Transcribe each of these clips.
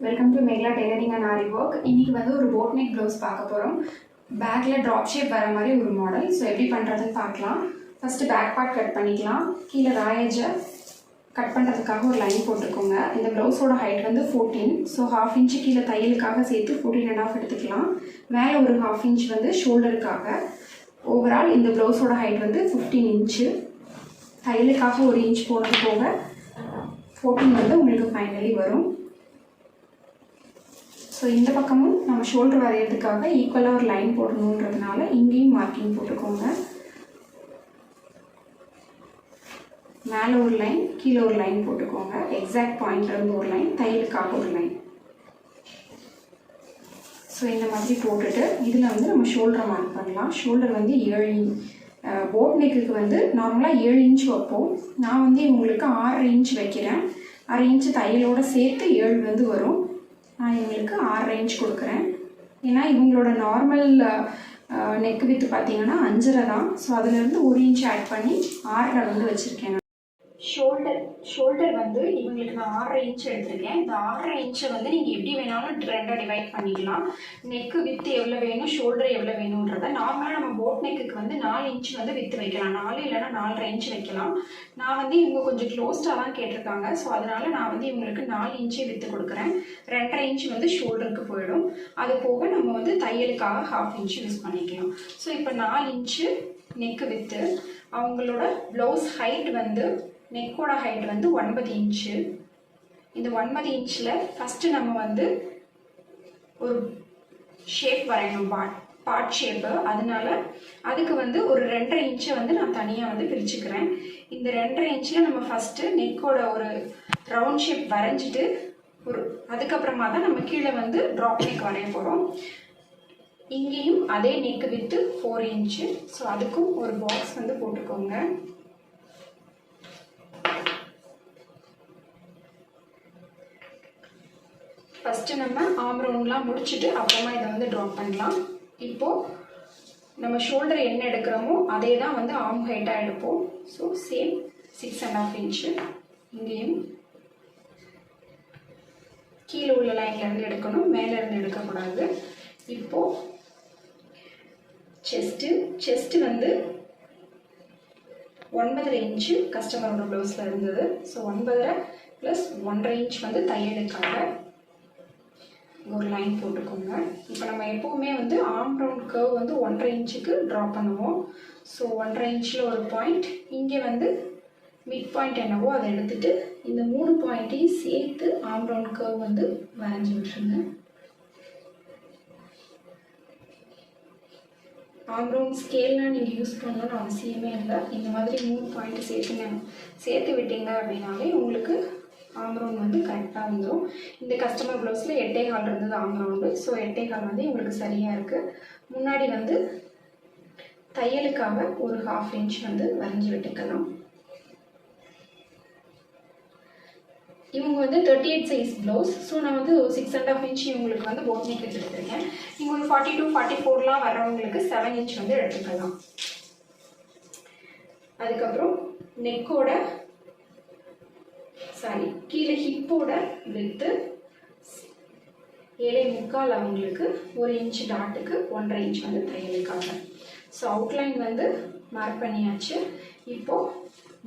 Welcome to Megala tailoring and aari work. இன்றைக்கி வந்து ஒரு போட் நெக் ப்ளவுஸ் பார்க்க போகிறோம். பேக்கில் ட்ராப் ஷேப் வர மாதிரி ஒரு மாடல். ஸோ எப்படி பண்ணுறதுன்னு பார்க்கலாம். ஃபஸ்ட்டு பேக் பார்ட் கட் பண்ணிக்கலாம். கீழே ராயேஜை கட் பண்ணுறதுக்காக ஒரு லைன் போட்டுக்கோங்க. இந்த ப்ளவுஸோட ஹைட் வந்து 14. ஸோ ½ இன்ச்சு கீழே தையலுக்காக சேர்த்து 14.5 எடுத்துக்கலாம். மேலே ஒரு ½ இன்ச் வந்து ஷோல்டருக்காக. ஓவரால் இந்த ப்ளவுஸோட ஹைட் வந்து 15 இன்ச்சு. தையலுக்காக 1 இன்ச் போனது போக 14 வந்து உங்களுக்கு ஃபைனலி வரும். ஸோ இந்த பக்கமும் நம்ம ஷோல்டர் வரைகிறதுக்காக ஈக்குவலாக ஒரு லைன் போடணுன்றதுனால இங்கேயும் மார்க்கிங் போட்டுக்கோங்க. மேலே ஒரு லைன், கீழே ஒரு லைன் போட்டுக்கோங்க. எக்ஸாக்ட் பாயிண்ட்லேருந்து ஒரு லைன், தையலுக்காக ஒரு லைன். ஸோ இந்த மாதிரி போட்டுட்டு இதில் வந்து நம்ம ஷோல்டரை மார்க் பண்ணலாம். ஷோல்டர் வந்து 7 இன்ச். போட் நெக்குக்கு வந்து நார்மலாக 7 இன்ச் வைப்போம். நான் வந்து உங்களுக்கு 6.5 இன்ச் வைக்கிறேன். 1/2 இன்ச்சு தையலோடு சேர்த்து 7 வந்து வரும். நான் இவங்களுக்கு 6.5 இன்ச் கொடுக்குறேன். ஏன்னா இவங்களோட நார்மல் நெக் வித்து பார்த்தீங்கன்னா 5.5 தான். ஸோ அதுலேருந்து 1 இன்ச் ஆட் பண்ணி 6.5 வந்து வச்சுருக்கேன். ஷோல்டர் வந்து இவங்களுக்கு நான் 6.5 இன்ச் எடுத்திருக்கேன். இந்த 6.5 இன்ச்சை வந்து நீங்கள் எப்படி வேணாலும் 2 டிவைட் பண்ணிக்கலாம். நெக்கு வித்து எவ்வளோ வேணும், ஷோல்டர் எவ்வளோ வேணுன்றத. நார்மலாக நம்ம போட் நெக்குக்கு வந்து 4 இன்ச் வந்து வித்து வைக்கலாம். 4 இல்லைனா 4.5 இன்ச் வைக்கலாம். நான் வந்து இவங்க கொஞ்சம் க்ளோஸ்டாக தான் கேட்டிருக்காங்க. ஸோ அதனால நான் வந்து இவங்களுக்கு 4 இன்ச்சே வித்து கொடுக்குறேன். 2.5 இன்ச் வந்து ஷோல்டருக்கு போயிடும். அது போக நம்ம வந்து தையலுக்காக ½ இன்ச் யூஸ் பண்ணிக்கலாம். ஸோ இப்போ 4 இன்ச்சு நெக்கு வித்து. அவங்களோட ப்ளவுஸ் ஹைட் வந்து நெக்கோட ஹைட் வந்து 9 இன்ச்சு. இந்த 9 இன்ச்சில் ஃபஸ்ட்டு நம்ம வந்து ஒரு ஷேப் வரையணும், பார்ட் ஷேப்பு. அதனால அதுக்கு வந்து ஒரு 2.5 இன்ச்சை வந்து நான் தனியாக வந்து பிரிச்சுக்கிறேன். இந்த 2.5 இன்ச்சில் நம்ம ஃபஸ்ட்டு நெக்கோட ஒரு ரவுண்ட் ஷேப் வரைஞ்சிட்டு அதுக்கப்புறமா தான் நம்ம கீழே வந்து ட்ராப் நெக் வரைய போகிறோம். இங்கேயும் அதே நெக்கு வித்து 4 இன்ச்சு. ஸோ அதுக்கும் ஒரு பாக்ஸ் வந்து போட்டுக்கோங்க. ஃபஸ்ட்டு நம்ம ஆம் ரவுண்ட்லாம் முடிச்சுட்டு அப்புறமா இதை வந்து ட்ராப் பண்ணலாம். இப்போது நம்ம ஷோல்டர் என்ன எடுக்கிறோமோ அதே தான் வந்து ஆம் ஹைட்டாக எடுப்போம். So same 6.5 inch. இங்கேயும் கீழே உள்ள லைன்லேருந்து எடுக்கணும், மேலேருந்து எடுக்கக்கூடாது. இப்போது செஸ்ட்டு வந்து 9.5 இன்ச்சு கஸ்டமரோட ப்ளவுஸில் இருந்தது. ஸோ 9.5 ப்ளஸ் 1.5 இன்ச் வந்து தையலுக்காக ஒரு லைன் போட்டுக்கோங்க. இப்போ நம்ம எப்போவுமே வந்து ஆம் ரவுண்ட் கர்வ் வந்து 1.5 இன்ச்சுக்கு ட்ரா பண்ணுவோம். ஸோ 1.5 இன்ச்சில் ஒரு பாயிண்ட், இங்கே வந்து மிட் பாயிண்ட் என்னவோ அதை எடுத்துகிட்டு இந்த 3 பாயிண்ட்டையும் சேர்த்து ஆம் ரவுண்ட் கர்வ் வந்து வரைஞ்சி விட்டுருங்க. ஆம் ரவுண்ட் ஸ்கேல்லாம் நீங்கள் யூஸ் பண்ணணும்னு அவசியமே இல்லை. இந்த மாதிரி 3 பாயிண்ட் சேர்த்து விட்டீங்க அப்படின்னாலே உங்களுக்கு ஆம் ரவுண்ட் வந்து கரெக்டாக வந்துடும். இந்த கஸ்டமர் ப்ளவுஸில் 8.25 இருந்தது ஆம் ரவுண்டு. ஸோ 8.25 வந்து உங்களுக்கு சரியாக இருக்குது. முன்னாடி வந்து தையலுக்காக ஒரு ½ இன்ச் வந்து வரைஞ்சி விட்டுக்கலாம். இவங்க வந்து 38 சைஸ் ப்ளவுஸ். ஸோ நான் வந்து 6.5 இன்ச் இவங்களுக்கு வந்து போட் நெக் எடுத்துருக்கேன். நீங்கள் ஒரு 42, 44லாம் வர்றவங்களுக்கு 7 இன்ச் வந்து எடுத்துக்கலாம். அதுக்கப்புறம் நெக்கோட கீழே ஹிப்போட வித்து 7.25 அவங்களுக்கு 1 இன்ச் டாட்டுக்கு 1.5 இன்ச் வந்து தையலுக்காக. ஸோ அவுட்லைன் வந்து மார்க் பண்ணியாச்சு. இப்போது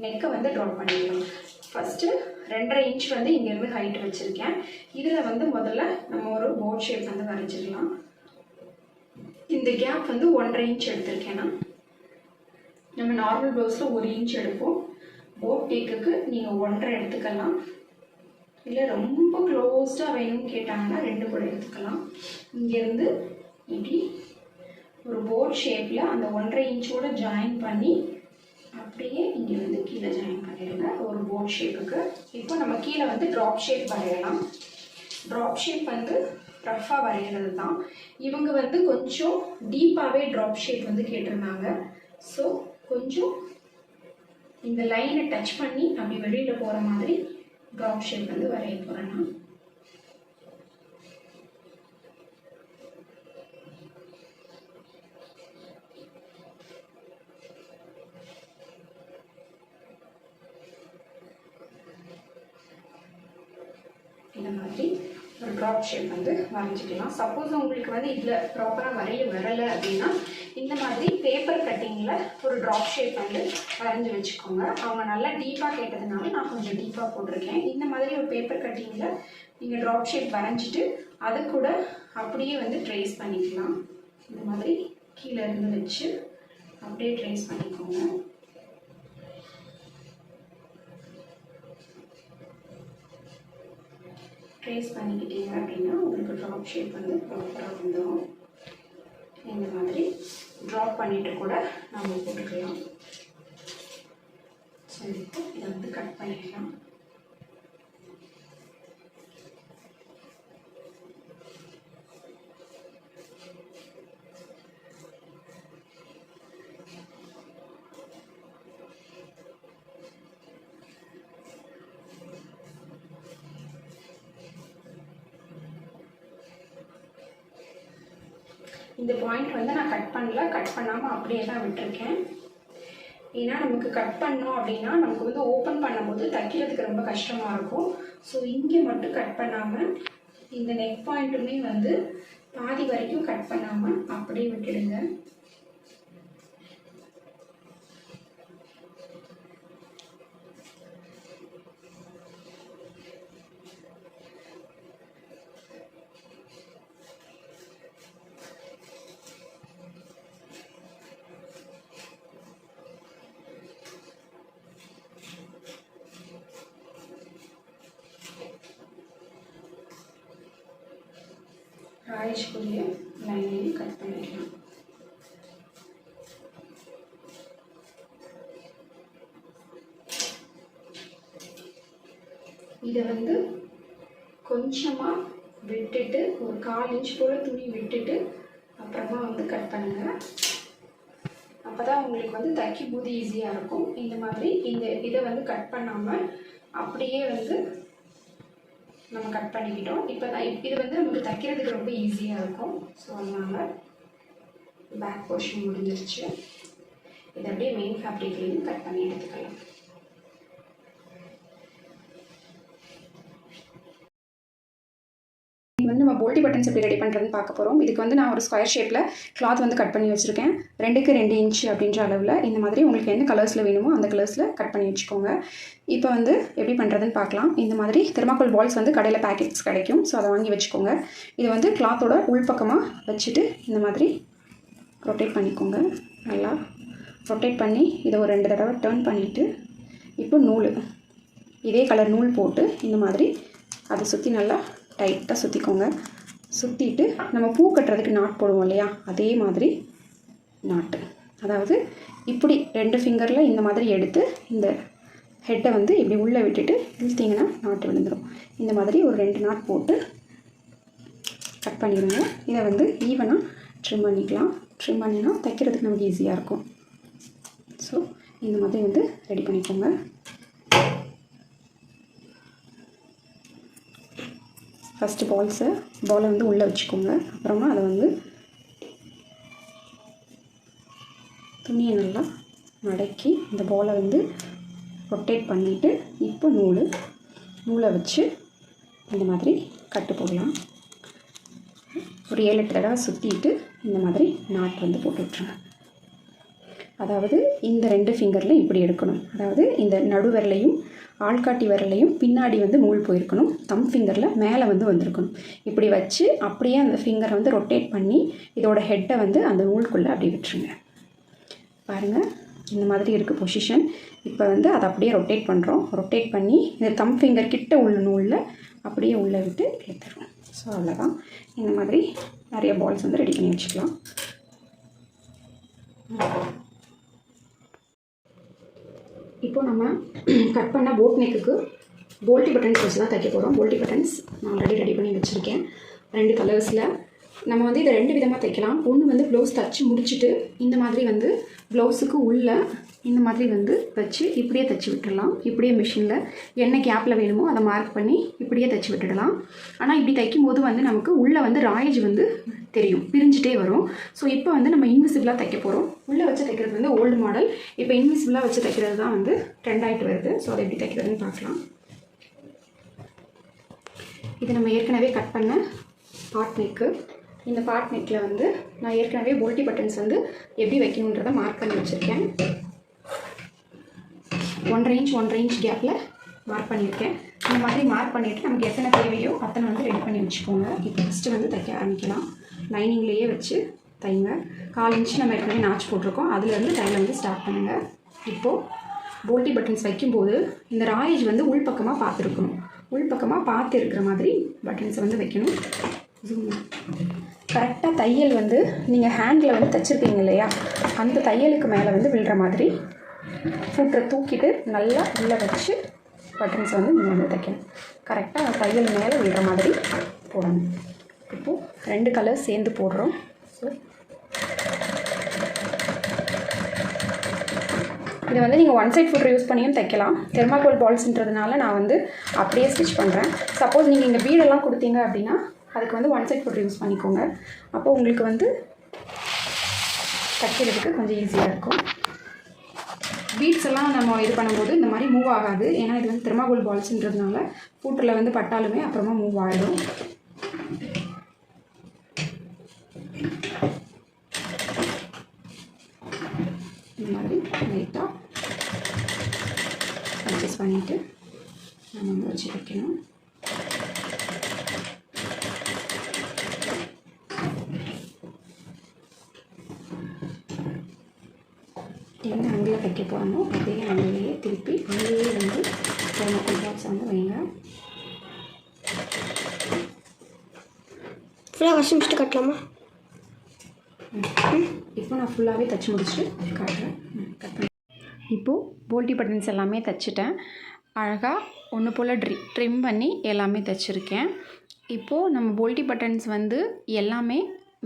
நெக்கை வந்து ட்ராப் பண்ணிடலாம். ஃபஸ்ட்டு 2.5 இன்ச் வந்து இங்கேருந்து ஹைட் வச்சுருக்கேன். இதில் வந்து முதல்ல நம்ம ஒரு போட் ஷேப் வந்து வரைஞ்சிடலாம். இந்த கேப் வந்து 1.5 இன்ச் எடுத்திருக்கேன்னா, நம்ம நார்மல் ப்ளவுஸில் 1 இன்ச் எடுப்போம். போட் நெக்குக்கு நீங்கள் 1.5 எடுத்துக்கலாம். இல்லை ரொம்ப க்ளோஸ்டாக வேணும்னு கேட்டாங்கன்னா 2 கூட எடுத்துக்கலாம். இங்கேருந்து இப்படி ஒரு போட் ஷேப்பில் அந்த 1.5 இன்ச்சோட ஜாயின் பண்ணி அப்படியே இங்கே வந்து கீழே ஜாயின் பண்ணிடுங்க ஒரு போட் ஷேப்புக்கு. இப்போ நம்ம கீழே வந்து ட்ராப் ஷேப் வரையலாம். ட்ராப் ஷேப் வந்து ரஃப்பாக வரைகிறது தான். இவங்க வந்து கொஞ்சம் டீப்பாகவே ட்ராப் ஷேப் வந்து கேட்டிருந்தாங்க. ஸோ கொஞ்சம் இந்த லைனை டச் பண்ணி அப்படி வெளியில் போகிற மாதிரி ட்ராப் ஷேப் வந்து வரைய போகிறேன் நான். இந்த மாதிரி ஒரு ட்ராப் ஷேப் வந்து வரைஞ்சிக்கலாம். சப்போஸ் உங்களுக்கு வந்து இதில் ப்ராப்பராக வரைய வரலை அப்படின்னா இந்த மாதிரி பேப்பர் கட்டிங்கில் ஒரு ட்ராப் ஷேப் வந்து வரைஞ்சி வச்சுக்கோங்க. அவங்க நல்லா டீப்பாக கேட்டதுனால நான் கொஞ்சம் டீப்பாக போட்டிருக்கேன். இந்த மாதிரி ஒரு பேப்பர் கட்டிங்கில் நீங்கள் ட்ராப் ஷேப் வரைஞ்சிட்டு அது கூட அப்படியே வந்து ட்ரேஸ் பண்ணிக்கலாம். இந்த மாதிரி கீழே இருந்து வச்சு அப்படியே ட்ரேஸ் பண்ணிக்கோங்க. ட்ரேஸ் பண்ணிக்கிட்டீங்க அப்படின்னா உங்களுக்கு ட்ராப் ஷேப் வந்து ப்ராப்பராக வந்துடும். இந்த மாதிரி ட்ராப் பண்ணிவிட்டு கூட நம்ம போட்டுக்கலாம். சரி, இதை வந்து கட் பண்ணிக்கலாம். இந்த பாயிண்ட் வந்து நான் கட் பண்ணல, கட் பண்ணாமல் அப்படியே தான் விட்டுருக்கேன். ஏன்னா நமக்கு கட் பண்ணோம் அப்படின்னா நமக்கு வந்து ஓப்பன் பண்ணும்போது தைக்கிறதுக்கு ரொம்ப கஷ்டமாக இருக்கும். ஸோ இங்கே மட்டும் கட் பண்ணாமல் இந்த நெக் பாயிண்ட்டுமே வந்து பாதி வரைக்கும் கட் பண்ணாமல் அப்படியே விட்டுடுங்க. ராயேஷ்குரிய லைனையும் கட் பண்ணிக்கலாம். இதை வந்து கொஞ்சமாக விட்டுட்டு ஒரு 1/4 இன்ச் போல் துணி விட்டுட்டு அப்புறமா வந்து கட் பண்ணுங்கள். அப்போ தான் உங்களுக்கு வந்து தைக்கும் போது ஈஸியாக இருக்கும். இந்த மாதிரி இதை வந்து கட் பண்ணாமல் அப்படியே வந்து நம்ம கட் பண்ணிக்கிட்டோம். இப்போ இது வந்து நமக்கு தைக்கிறதுக்கு ரொம்ப ஈஸியாக இருக்கும். ஸோ அதனால் பேக் போர்ஷன் முடிஞ்சிருச்சு. இதை அப்படியே மெயின் ஃபேப்ரிக்லேயும் கட் பண்ணி எடுத்துக்கலாம். வந்து நம்ம போல்ட்டி பட்டன்ஸ் எப்படி ரெடி பண்ணுறதுன்னு பார்க்க போகிறோம். இதுக்கு வந்து நான் ஒரு ஸ்கொயர் ஷேப்பில் கிளாத் வந்து கட் பண்ணி வச்சுருக்கேன். 2க்கு 2 இன்ச் அப்படின்ற அளவில். இந்த மாதிரி உங்களுக்கு எந்த கலர்ஸில் வேணுமோ அந்த கலர்ஸில் கட் பண்ணி வச்சுக்கோங்க. இப்போ வந்து எப்படி பண்ணுறதுன்னு பார்க்கலாம். இந்த மாதிரி தெர்மாக்கோல் பால்ஸ் வந்து கடையில் பேக்கெட்ஸ் கிடைக்கும். ஸோ அதை வாங்கி வச்சுக்கோங்க. இதை வந்து கிளாத்தோட உள்பக்கமாக வச்சுட்டு இந்த மாதிரி ரொட்டேட் பண்ணிக்கோங்க. நல்லா ரொட்டேட் பண்ணி இதை ஒரு 2 தடவை டர்ன் பண்ணிவிட்டு இப்போ நூல் இதே கலர் நூல் போட்டு இந்த மாதிரி அதை சுற்றி நல்லா டைட்டாக சுற்றிக்கோங்க. சுற்றிட்டு நம்ம பூ கட்டுறதுக்கு நாட் போடுவோம் இல்லையா, அதே மாதிரி நாட்டு. அதாவது இப்படி 2 ஃபிங்கரில் இந்த மாதிரி எடுத்து இந்த ஹெட்டை வந்து இப்படி உள்ளே விட்டுட்டு இழுத்திங்கன்னா நாட்டு விழுந்துடும். இந்த மாதிரி ஒரு 2 நாட் போட்டு கட் பண்ணிடுங்க. இதை வந்து ஈவனாக ட்ரிம் பண்ணிக்கலாம். ட்ரிம் பண்ணினா தைக்கிறதுக்கு நமக்கு ஈஸியாக இருக்கும். ஸோ இந்த மாதிரி வந்து ரெடி பண்ணிக்கோங்க. ஃபஸ்ட்டு பாலை வந்து உள்ளே வச்சுக்கோங்க. அப்புறமா அதை வந்து துணியை நல்லா மடக்கி இந்த பாலை வந்து ரொட்டேட் பண்ணிவிட்டு இப்போ நூலை வச்சு இந்த மாதிரி கட்டு போடலாம். ஒரு 7-8 தடவை சுற்றிட்டு இந்த மாதிரி நாட் வந்து போட்டு விட்ருங்க. அதாவது இந்த 2 ஃபிங்கரில் இப்படி எடுக்கணும். அதாவது இந்த நடு விரலையும் ஆள்காட்டி விரலையும் பின்னாடி வந்து நூல் போயிருக்கணும். தம் ஃபிங்கரில் மேலே வந்து வந்திருக்கணும். இப்படி வச்சு அப்படியே அந்த ஃபிங்கரை வந்து ரொட்டேட் பண்ணி இதோட ஹெட்டை வந்து அந்த நூலுக்குள்ளே அப்படி விட்டுருங்க. பாருங்கள், இந்த மாதிரி இருக்குது பொசிஷன். இப்போ வந்து அதை அப்படியே ரொட்டேட் பண்ணுறோம். ரொட்டேட் பண்ணி இந்த தம் ஃபிங்கர் கிட்ட உள்ள நூலில் அப்படியே உள்ளே விட்டு இழுத்துறோம். ஸோ அவ்வளோதான். இந்த மாதிரி நிறைய பால்ஸ் வந்து ரெடி பண்ணி வச்சுக்கலாம். இப்போ நம்ம கட் பண்ண போட் நெக்குக்கு போல்ட்டி பட்டன்ஸ் வச்சு தான் தைக்க போகிறோம். போல்ட்டி பட்டன்ஸ் நான் ஆல்ரெடி ரெடி பண்ணி வச்சுருக்கேன் 2 கலர்ஸில். நம்ம வந்து இதை 2 விதமாக தைக்கலாம். ஒன்று வந்து ப்ளவுஸ் தைச்சி முடிச்சுட்டு இந்த மாதிரி வந்து ப்ளவுஸுக்கு உள்ளே இந்த மாதிரி வந்து வச்சு இப்படியே தைச்சி விட்டுடலாம். இப்படியே மிஷினில் என்ன கேப்பில் வேணுமோ அதை மார்க் பண்ணி இப்படியே தைச்சி விட்டுடலாம். ஆனால் இப்படி தைக்கும்போது வந்து நமக்கு உள்ளே வந்து ராயேஜ் வந்து தெரியும், பிரிஞ்சுட்டே வரும். ஸோ இப்போ வந்து நம்ம இன்விசிபிளாக தைக்க போகிறோம். உள்ளே வச்சு தைக்கிறது வந்து ஓல்டு மாடல். இப்போ இன்விசிபிளாக வச்சு தைக்கிறது தான் வந்து ட்ரெண்ட் ஆகிட்டு வருது. ஸோ அதை எப்படி தைக்கிறதுன்னு பார்க்கலாம். இது நம்ம ஏற்கனவே கட் பண்ண பாட் நெக்கு. இந்த பாட் நெக்கில் வந்து நான் ஏற்கனவே போல்ட்டி பட்டன்ஸ் வந்து எப்படி வைக்கணுன்றதை மார்க் பண்ணி வச்சுருக்கேன். 1.5 இன்ச் கேப்பில் மார்க் பண்ணியிருக்கேன். இந்த மாதிரி மார்க் பண்ணிவிட்டு நமக்கு எத்தனை தேவையோ அத்தனை வந்து ரெடி பண்ணி வச்சுக்கோங்க. இப்போ ஃபஸ்ட்டு வந்து தைக்க ஆரம்பிக்கலாம். லைனிங்லேயே வச்சு தைங்க. 1/4 இன்ச் நம்ம ஏற்கனவே நாச் போட்டிருக்கோம், அதுலேருந்து தையலை வந்து ஸ்டார்ட் பண்ணுங்கள். இப்போது போல்ட்டி பட்டன்ஸ் வைக்கும்போது இந்த ராயேஜ் வந்து உள்பக்கமாக பார்த்துருக்கணும். உள்பக்கமாக பார்த்து இருக்கிற மாதிரி பட்டன்ஸை வந்து வைக்கணும். கரெக்டாக தையல் வந்து நீங்கள் ஹேண்டில் வந்து தைச்சிருக்கீங்க இல்லையா, அந்த தையலுக்கு மேலே வந்து விழுற மாதிரி ஃபுட்டரை தூக்கிட்டு நல்லா உள்ளே வச்சு பட்டன்ஸை வந்து நீங்கள் வந்து தைக்கணும். கரெக்டாக தையல் மேலே விழுற மாதிரி போடணும். இப்போது 2 கலர் சேர்ந்து போடுறோம். ஸோ இதை வந்து நீங்கள் ஒன் சைட் ஃபுட்டர் யூஸ் பண்ணியும் தைக்கலாம். தெர்மாக்கோல் பால்ஸ்ன்றதுனால நான் வந்து அப்படியே ஸ்டிச் பண்ணுறேன். சப்போஸ் நீங்கள் இங்கே பீடெல்லாம் கொடுத்தீங்க அப்படின்னா அதுக்கு வந்து ஒன் சைட் ஃபுட்டர் யூஸ் பண்ணிக்கோங்க. அப்போ உங்களுக்கு வந்து தைக்கிறதுக்கு கொஞ்சம் ஈஸியாக இருக்கும். பீட்ஸ் எல்லாம் நம்ம இது பண்ணும்போது இந்த மாதிரி மூவ் ஆகாது. ஏன்னா இது வந்து தெர்மாக்கோல் பால்ஸ்ன்றதுனால ஃபுட்டரில் வந்து பட்டாலுமே அப்புறமா மூவ் ஆகிடும். இந்த மாதிரி லைட்டாக அட்ஜஸ்ட் பண்ணிவிட்டு நம்ம வந்து வச்சு வைக்கணும். எந்த ஆங்கிளில் தைக்க போகிறோமோ அதே ஆங்கிலேயே திருப்பி அங்கேயே வந்து தெர்மாக்கோல் பால்ஸ் வந்து வைங்க. ஃபுல்லாக வச்சு முடிச்சுட்டு கட்டலாமா? இப்போ நான் ஃபுல்லாகவே தைச்சி முடிச்சுட்டு காட்டுறேன். கட் பண்ணி இப்போது போல்ட்டி பட்டன்ஸ் எல்லாமே தைச்சிட்டேன். அழகாக ஒன்று போல் ட்ரிம் பண்ணி எல்லாமே தைச்சிருக்கேன். இப்போது நம்ம போல்ட்டி பட்டன்ஸ் வந்து எல்லாமே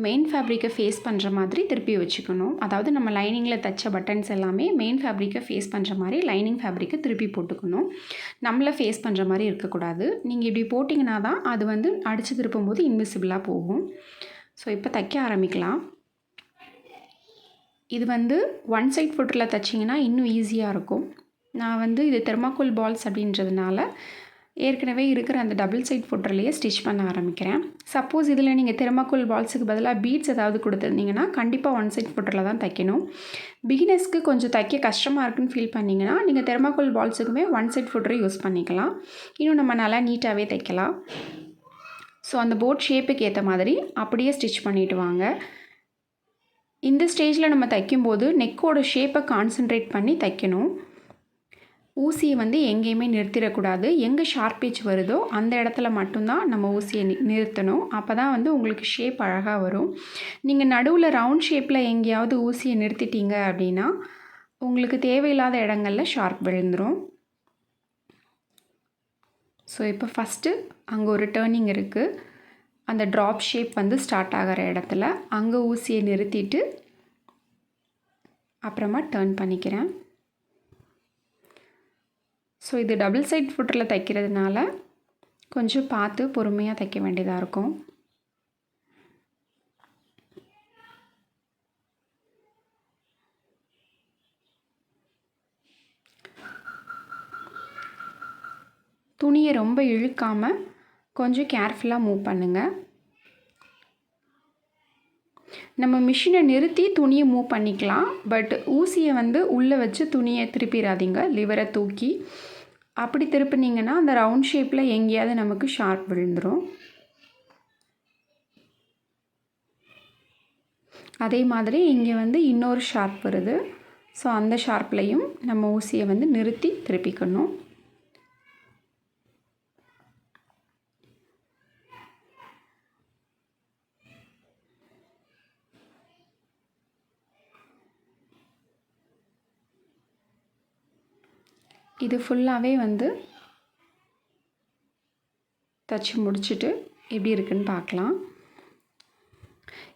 மெயின் ஃபேப்ரிக்கை ஃபேஸ் பண்ணுற மாதிரி திருப்பி வச்சுக்கணும். அதாவது நம்ம லைனிங்கில் தைச்ச பட்டன்ஸ் எல்லாமே மெயின் ஃபேப்ரிக்கை ஃபேஸ் பண்ணுற மாதிரி லைனிங் ஃபேப்ரிக்கை திருப்பி போட்டுக்கணும். நம்மளை ஃபேஸ் பண்ணுற மாதிரி இருக்கக்கூடாது. நீங்கள் இப்படி போட்டிங்கன்னா தான் அது வந்து அடித்து திருப்பும்போது இன்விசிபிளாக போகும். ஸோ இப்போ தைக்க ஆரம்பிக்கலாம். இது வந்து ஒன் சைட் ஃபுட்டரில் தைச்சிங்கன்னா இன்னும் ஈஸியாக இருக்கும். நான் வந்து இது தெர்மாக்கோல் பால்ஸ் அப்படின்றதுனால ஏற்கனவே இருக்கிற அந்த டபுள் சைட் ஃபுட்டர்லேயே ஸ்டிச் பண்ண ஆரம்பிக்கிறேன். சப்போஸ் இதில் நீங்கள் தெர்மாக்கோல் பால்ஸுக்கு பதிலாக பீட்ஸ் ஏதாவது கொடுத்துருந்தீங்கன்னா கண்டிப்பாக ஒன் சைட் ஃபுட்டரில் தான் தைக்கணும். பிகினர்ஸ்க்கு கொஞ்சம் தைக்க கஷ்டமாக இருக்குன்னு ஃபீல் பண்ணிங்கன்னா நீங்கள் தெர்மாக்கோல் பால்ஸுக்குமே ஒன் சைட் ஃபுட்டரை யூஸ் பண்ணிக்கலாம். இன்னும் நம்ம நல்லா நீட்டாகவே தைக்கலாம். ஸோ அந்த போட் ஷேப்புக்கு ஏற்ற மாதிரி அப்படியே ஸ்டிச் பண்ணிவிட்டு வாங்க. இந்த ஸ்டேஜில் நம்ம தைக்கும்போது நெக்கோட ஷேப்பை கான்சன்ட்ரேட் பண்ணி தைக்கணும். ஊசியை வந்து எங்கேயுமே நிறுத்திடக்கூடாது. எங்கே ஷார்ப் எட்ஜ் வருதோ அந்த இடத்துல மட்டும்தான் நம்ம ஊசியை நிறுத்தணும். அப்போ தான் வந்து உங்களுக்கு ஷேப் அழகாக வரும். நீங்கள் நடுவில் ரவுண்ட் ஷேப்பில் எங்கேயாவது ஊசியை நிறுத்திட்டீங்க அப்படின்னா உங்களுக்கு தேவையில்லாத இடங்களில் ஷார்ப் விழுந்துடும். ஸோ இப்போ ஃபஸ்ட்டு அங்கே ஒரு டேர்னிங் இருக்குது. அந்த ட்ராப் ஷேப் வந்து ஸ்டார்ட் ஆகிற இடத்துல அங்கே ஊசியை நிறுத்திட்டு அப்புறமா டேர்ன் பண்ணிக்கிறேன். ஸோ இது டபுள் சைட் ஃபுட்டரில் தைக்கிறதுனால கொஞ்சம் பார்த்து பொறுமையாக தைக்க வேண்டியதாக இருக்கும். துணியை ரொம்ப இழுக்காமல் கொஞ்சம் கேர்ஃபுல்லாக மூவ் பண்ணுங்கள். நம்ம மிஷினை நிறுத்தி துணியை மூவ் பண்ணிக்கலாம். பட் ஊசியை வந்து உள்ளே வச்சு துணியை திருப்பிடாதீங்க. லிவரை தூக்கி அப்படி திருப்பினீங்கன்னா அந்த ரவுண்ட் ஷேப்பில் எங்கேயாவது நமக்கு ஷார்ப் விழுந்துடும். அதே மாதிரி இங்கே வந்து இன்னொரு ஷார்ப் வருது. ஸோ அந்த ஷார்ப்லையும் நம்ம ஊசியை வந்து நிறுத்தி திருப்பிக்கணும். இது ஃபுல்லாகவே வந்து தச்சு முடிச்சுட்டு எப்படி இருக்குன்னு பார்க்கலாம்.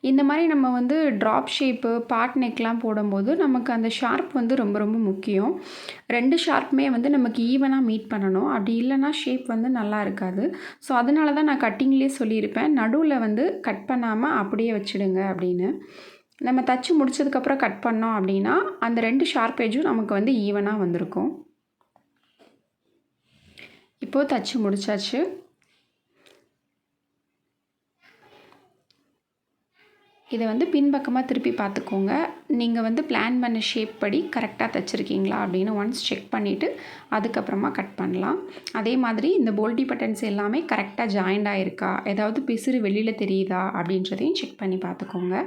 இந்த மாதிரி நம்ம வந்து ட்ராப் ஷேப்பு பாட் நெக்லாம் போடும்போது நமக்கு அந்த ஷார்ப் வந்து ரொம்ப ரொம்ப முக்கியம். 2 ஷார்ப்புமே வந்து நமக்கு ஈவனாக மீட் பண்ணணும். அப்படி இல்லைன்னா ஷேப் வந்து நல்லா இருக்காது. ஸோ அதனால தான் நான் கட்டிங்லேயே சொல்லியிருப்பேன், நடுவில் வந்து கட் பண்ணாமல் அப்படியே வச்சுடுங்க அப்படின்னு. நம்ம தச்சு முடிச்சதுக்கப்புறம் கட் பண்ணோம் அப்படின்னா அந்த 2 ஷார்ப் எட்ஜும் நமக்கு வந்து ஈவனாக வந்திருக்கும். இப்போது தச்சு முடிச்சாச்சு. இதை வந்து பின்பக்கமாக திருப்பி பார்த்துக்கோங்க. நீங்கள் வந்து பிளான் பண்ண ஷேப் படி கரெக்டாக தைச்சிருக்கீங்களா அப்படின்னு ஒன்ஸ் செக் பண்ணிவிட்டு அதுக்கப்புறமா கட் பண்ணலாம். அதே மாதிரி இந்த போல்டி பட்டன்ஸ் எல்லாமே கரெக்டாக ஜாயிண்ட் ஆகிருக்கா, ஏதாவது பிசுறு வெளியில் தெரியுதா அப்படின்றதையும் செக் பண்ணி பார்த்துக்கோங்க.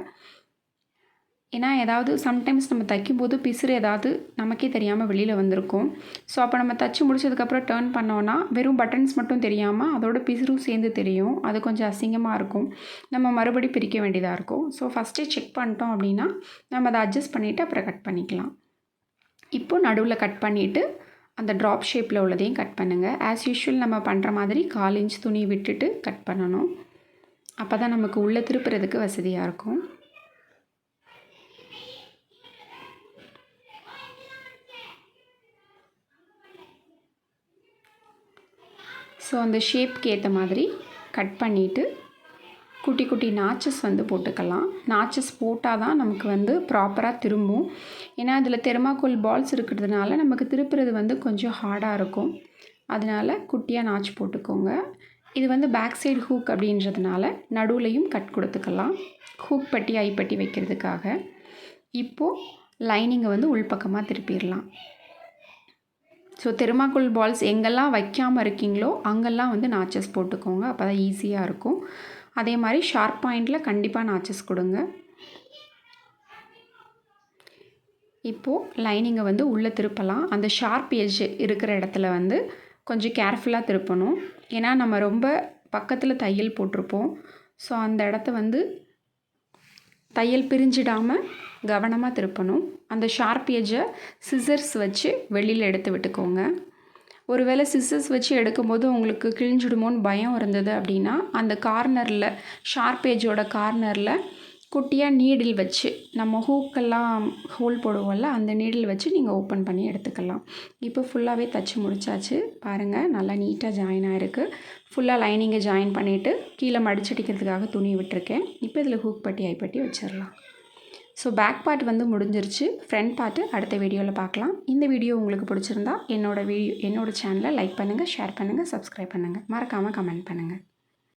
ஏன்னா ஏதாவது சம்டைம்ஸ் நம்ம தைக்கும்போது பிசுறு ஏதாவது நமக்கே தெரியாமல் வெளியில் வந்திருக்கும். ஸோ அப்போ நம்ம தைச்சி முடிச்சதுக்கப்புறம் டேர்ன் பண்ணோன்னா வெறும் பட்டன்ஸ் மட்டும் தெரியாமல் அதோட பிசுறும் சேர்ந்து தெரியும். அது கொஞ்சம் அசிங்கமாக இருக்கும். நம்ம மறுபடி பிரிக்க வேண்டியதாக இருக்கும். ஸோ ஃபஸ்ட்டே செக் பண்ணிட்டோம் அப்படின்னா நம்ம அதை அட்ஜஸ்ட் பண்ணிவிட்டு அப்புறம் கட் பண்ணிக்கலாம். இப்போது நடுவில் கட் பண்ணிவிட்டு அந்த ட்ராப் ஷேப்பில் உள்ளதையும் கட் பண்ணுங்கள். ஆஸ் யூஷுவல் நம்ம பண்ணுற மாதிரி 1/4 இன்ச் துணி விட்டுட்டு கட் பண்ணணும். அப்போ தான் நமக்கு உள்ளே திருப்புறதுக்கு வசதியாக இருக்கும். ஸோ அந்த ஷேப்க்கு ஏற்ற மாதிரி கட் பண்ணிவிட்டு குட்டி குட்டி நாச்சஸ் வந்து போட்டுக்கலாம். நாச்சஸ் போட்டால் தான் நமக்கு வந்து ப்ராப்பராக திரும்பும். ஏன்னா அதில் தெர்மாக்கோல் பால்ஸ் இருக்கிறதுனால நமக்கு திருப்புறது வந்து கொஞ்சம் ஹார்டாக இருக்கும். அதனால் குட்டியாக நாச்சு போட்டுக்கோங்க. இது வந்து பேக் சைடு ஹூக் அப்படின்றதுனால நடுவுலையும் கட் கொடுத்துக்கலாம், ஹூக் பட்டி ஐப்பட்டி வைக்கிறதுக்காக. இப்போது லைனிங்கை வந்து உள்பக்கமாக திருப்பிடலாம். ஸோ தெர்மாக்கோல் பால்ஸ் எங்கெல்லாம் வைக்காமல் இருக்கீங்களோ அங்கெல்லாம் வந்து நாச்சஸ் போட்டுக்கோங்க. அப்போ தான் ஈஸியாக இருக்கும். அதே மாதிரி ஷார்ப் பாயிண்டில் கண்டிப்பாக நாச்சஸ் கொடுங்க. இப்போது லைனிங்கை வந்து உள்ளே திருப்பலாம். அந்த ஷார்ப் எட்ஜ் இருக்கிற இடத்துல வந்து கொஞ்சம் கேர்ஃபுல்லாக திருப்பணும். ஏன்னா நம்ம ரொம்ப பக்கத்தில் தையல் போட்டிருப்போம். ஸோ அந்த இடத்த வந்து தையல் பிரிஞ்சிடாமல் கவனமாக திருப்பணும். அந்த ஷார்ப் எட்ஜை சிசர்ஸ் வச்சு வெளியில் எடுத்து விட்டுக்கோங்க. ஒருவேளை சிசர்ஸ் வச்சு எடுக்கும்போது உங்களுக்கு கிழிஞ்சிடுமோன்னு பயம் இருந்தது அப்படின்னா அந்த கார்னரில் ஷார்ப் எட்ஜோட கார்னரில் குட்டியாக நீடில் வச்சு நம்ம ஹூக்கெல்லாம் ஹோல் போடுவோம்ல அந்த நீடில் வச்சு நீங்கள் ஓப்பன் பண்ணி எடுத்துக்கலாம். இப்போ ஃபுல்லாகவே தைச்சி முடிச்சாச்சு. பாருங்கள், நல்லா நீட்டாக ஜாயின் ஆகிருக்கு. ஃபுல்லாக லைனிங்கை ஜாயின் பண்ணிவிட்டு கீழே மடிச்சடிக்கிறதுக்காக துணி விட்டுருக்கேன். இப்போ இதில் ஹூக் பட்டி ஐப்பட்டி வச்சிடலாம். ஸோ பேக் பார்ட் வந்து முடிஞ்சிருச்சு. ஃப்ரண்ட் பார்ட்டு அடுத்த வீடியோவில் பார்க்கலாம். இந்த வீடியோ உங்களுக்கு பிடிச்சிருந்தா என்னோடய சேனலை லைக் பண்ணுங்கள், ஷேர் பண்ணுங்கள், சப்ஸ்கிரைப் பண்ணுங்கள், மறக்காமல் கமெண்ட் பண்ணுங்கள்.